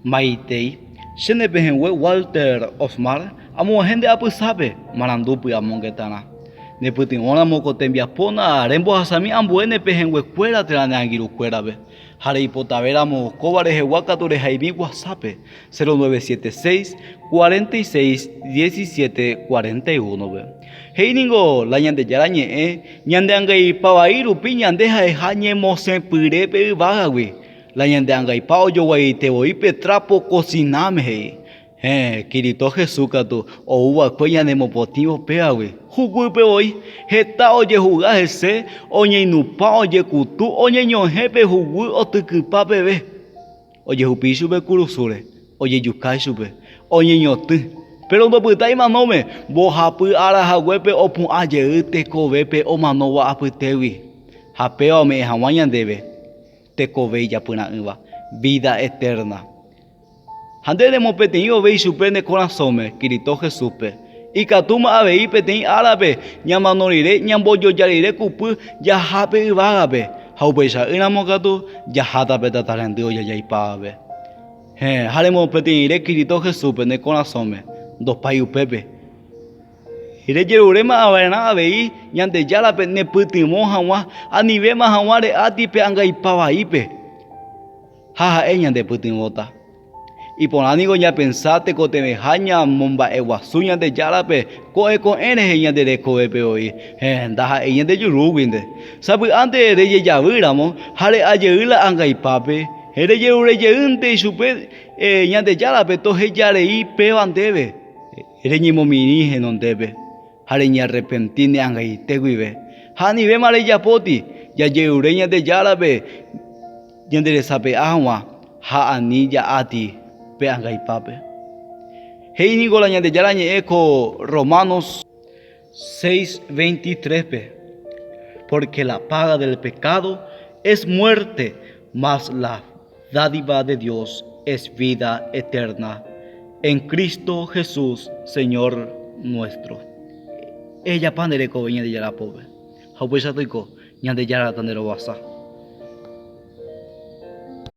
Maitei, Shenepehenwe Walter Osmar, amo gente apusabe, marandupi amongetana. Neputin ona moko tembia pona, rembo hasami ambuene pehenwe cuera trane angiru cuerabe. Harei potaveramo, cobareje huacature jaimi WhatsApp, 0976 46 17 41 be. Heiningo, la ñande yarañe, ñande angai pavairu piñandeja e jañe mose pirepe vagawi. La ñande angai pao yo guay te voy petrapo cociname. Kirito Jesús tu o uva cuella de mopotivo peawe. Jugupe hoy, heta oye jugar ese, oye inupa oye kutu, oye ñojepe jugu o tucupa bebé. Oye jupichu be curusure, oye yukai sube, oye ñotu. Pero no putai manome, bojapu ara jaguepe o pun aye te covepe o manowa aputewi. Japeo me hawañan debe, te cove ya puna uva, vida eterna. Hande de mopeteño veis supene corazón, Kirito Jesús. Y catuma avei peteñ árabe, ñamanolire, ñamboyo yarire cupu, yajape y vagabe. Haupecha inamocatu, yajata petatarendeo yayaipabe. Haremos peteñire Kirito Jesús, ne corazón, dos payu pepe. Ire yerurema avena avei, ñante yala pe ne putimo hawa, anivema haware atipe angaipavaipe. Jaja ñante putimota. Y por ánimo ya pensate que te mejaña momba eguasuña de yarape, coe con enejeña de recoepe hoy, daja ella de yurubinde. Sabe antes de ella viramo, jale ayerila angaipape, ere yerure yerunte y supe, ña de yarape, toje yarei peban debe, ere ñi momini non debe, jale ña repentine angaite guive, hani ve mare yapoti, ya yerureña de yarape, yendere sape agua, ha anilla ati. Peangaipape. Heinigo la ñande yarañe eco Romanos 6:23. Porque la paga del pecado es muerte, mas la dádiva de Dios es vida eterna en Cristo Jesús, Señor nuestro. Ella panere ko veña de yara pobre. Haupuesa toiko ñande yara tandero wasa.